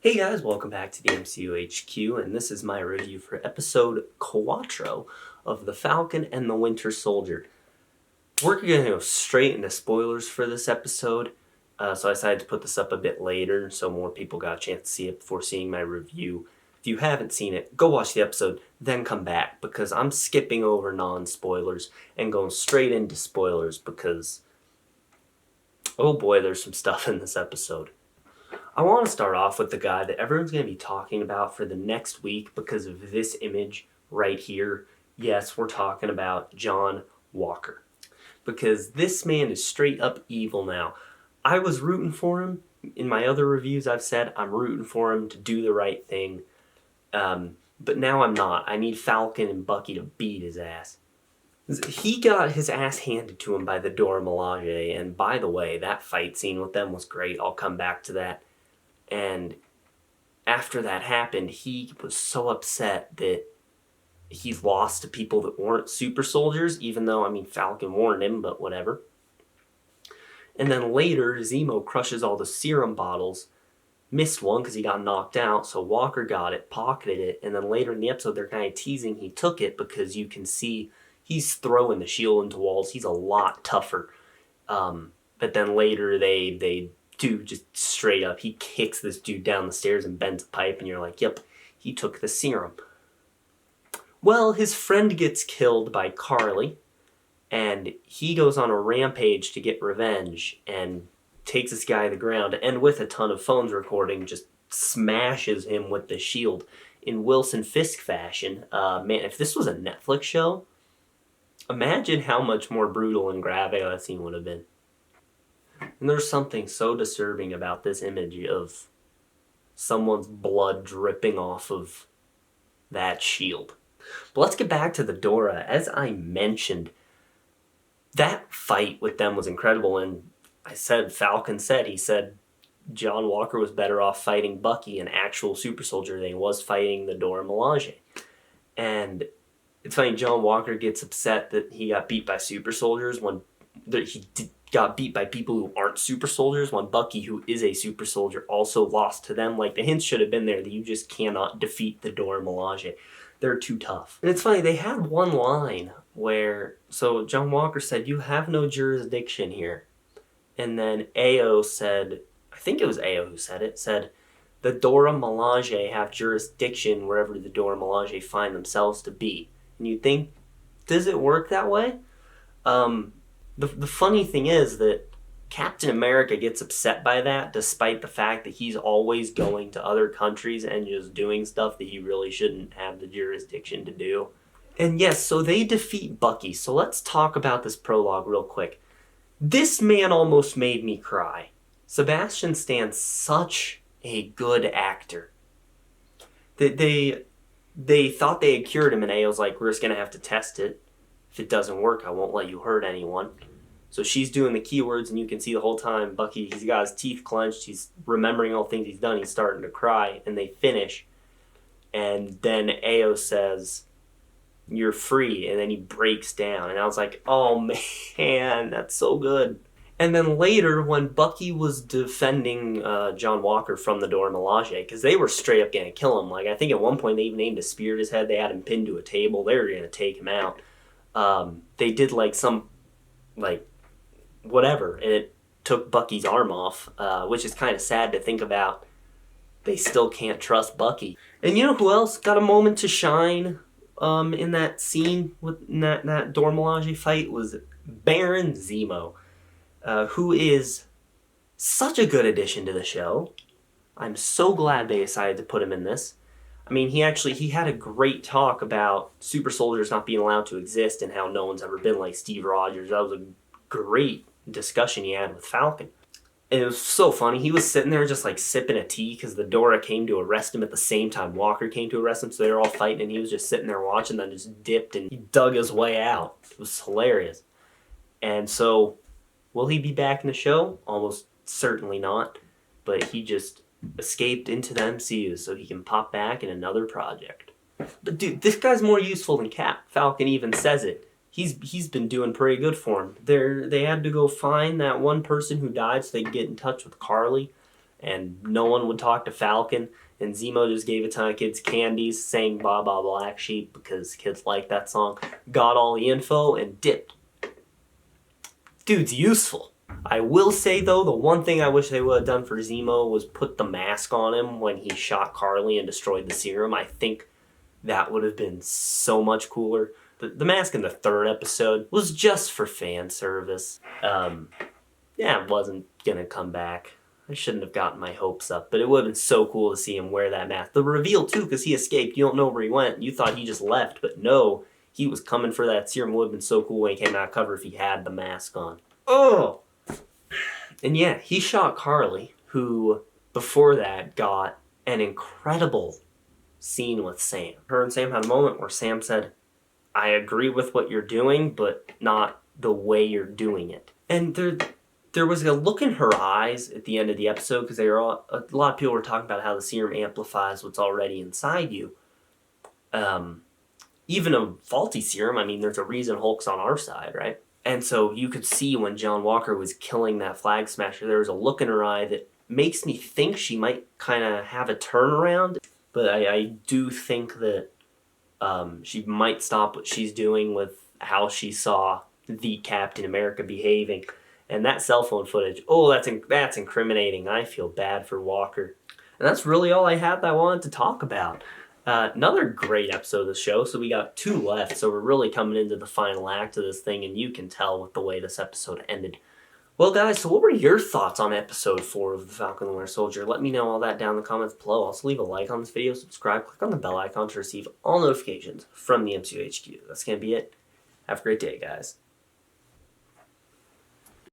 Hey guys, welcome back to the MCU HQ, and this is my review for episode Quattro of The Falcon and the Winter Soldier. We're going to go straight into spoilers for this episode, so I decided to put this up a bit later so more people got a chance to see it before seeing my review. If you haven't seen it, go watch the episode, then come back, because I'm skipping over non-spoilers and going straight into spoilers because, oh boy, there's some stuff in this episode. I want to start off with the guy that everyone's going to be talking about for the next week because of this image right here. Yes, we're talking about John Walker. Because this man is straight up evil now. I was rooting for him. In my other reviews I've said I'm rooting for him to do the right thing. But now I'm not. I need Falcon and Bucky to beat his ass. He got his ass handed to him by the Dora Milaje, and by the way, that fight scene with them was great. I'll come back to that. And after that happened, he was so upset that he lost to people that weren't super soldiers, even though, Falcon warned him, but whatever. And then later, Zemo crushes all the serum bottles, missed one because he got knocked out, so Walker got it, pocketed it, and then later in the episode, they're kind of teasing he took it because you can see he's throwing the shield into walls. He's a lot tougher. But then later, they do just straight up, he kicks this dude down the stairs and bends a pipe, and you're like, yep, he took the serum. Well, his friend gets killed by Carly, and he goes on a rampage to get revenge and takes this guy to the ground, and with a ton of phones recording, just smashes him with the shield in Wilson Fisk fashion. Man, if this was a Netflix show, imagine how much more brutal and graphic that scene would have been. And there's something so disturbing about this image of someone's blood dripping off of that shield. But let's get back to the Dora. As I mentioned, that fight with them was incredible. And Falcon said John Walker was better off fighting Bucky, an actual super soldier, than he was fighting the Dora Milaje. And it's funny, John Walker gets upset that he got beat by super soldiers when got beat by people who aren't super soldiers, when Bucky, who is a super soldier, also lost to them. Like, the hints should have been there that you just cannot defeat the Dora Milaje. They're too tough. And it's funny, they had one line where, so John Walker said, "You have no jurisdiction here." And then Ao said, I think it was Ao who said it, said, "The Dora Milaje have jurisdiction wherever the Dora Milaje find themselves to be." And you think, does it work that way? The funny thing is that Captain America gets upset by that, despite the fact that he's always going to other countries and just doing stuff that he really shouldn't have the jurisdiction to do. And yes, so they defeat Bucky. So let's talk about this prologue real quick. This man almost made me cry. Sebastian Stan's such a good actor. They thought they had cured him, and Ao's like, "We're just going to have to test it. If it doesn't work, I won't let you hurt anyone." So she's doing the keywords, and you can see the whole time Bucky, he's got his teeth clenched, he's remembering all the things he's done, he's starting to cry, and they finish. And then Ao says, "You're free," and then he breaks down. And I was like, oh man, that's so good. And then later, when Bucky was defending John Walker from the Dora Milaje, because they were straight up going to kill him. Like, I think at one point they even aimed a spear at his head, they had him pinned to a table, they were going to take him out. They did whatever, and it took Bucky's arm off, which is kind of sad to think about. They still can't trust Bucky. And you know who else got a moment to shine in that scene, in that Dora Milaje fight, was Baron Zemo, who is such a good addition to the show. I'm so glad they decided to put him in this. He had a great talk about super soldiers not being allowed to exist and how no one's ever been like Steve Rogers. That was a great discussion he had with Falcon. And it was so funny. He was sitting there just sipping a tea because the Dora came to arrest him at the same time Walker came to arrest him. So they were all fighting, and he was just sitting there watching, then just dipped and he dug his way out. It was hilarious. And so, will he be back in the show? Almost certainly not. But he just escaped into the MCU so he can pop back in another project. But dude, this guy's more useful than Cap. Falcon even says it. He's been doing pretty good for him. They had to go find that one person who died so they could get in touch with Carly. and no one would talk to Falcon. And Zemo just gave a ton of kids candies, sang Ba Ba Black Sheep because kids like that song, got all the info, and dipped. Dude's useful. I will say, though, the one thing I wish they would have done for Zemo was put the mask on him when he shot Carly and destroyed the serum. I think that would have been so much cooler. The mask in the third episode was just for fan service. It wasn't going to come back. I shouldn't have gotten my hopes up, but it would have been so cool to see him wear that mask. The reveal, too, because he escaped. You don't know where he went. You thought he just left, but no, he was coming for that serum. It would have been so cool when he came out of cover if he had the mask on. Oh! And yeah, he shot Carly, who, before that, got an incredible scene with Sam. Her and Sam had a moment where Sam said, I agree with what you're doing, but not the way you're doing it. And there was a look in her eyes at the end of the episode, because a lot of people were talking about how the serum amplifies what's already inside you. Even a faulty serum, I mean, there's a reason Hulk's on our side, right? And so you could see when John Walker was killing that Flag Smasher, there was a look in her eye that makes me think she might kind of have a turnaround. But I do think that she might stop what she's doing with how she saw the Captain America behaving. And that cell phone footage, that's incriminating. I feel bad for Walker. And that's really all I had that I wanted to talk about. Another great episode of the show, so we got 2 left, so we're really coming into the final act of this thing, and you can tell with the way this episode ended. Well, guys, so what were your thoughts on episode 4 of The Falcon and the Winter Soldier? Let me know all that down in the comments below. Also, leave a like on this video, subscribe, click on the bell icon to receive all notifications from the MCU HQ. That's going to be it. Have a great day, guys.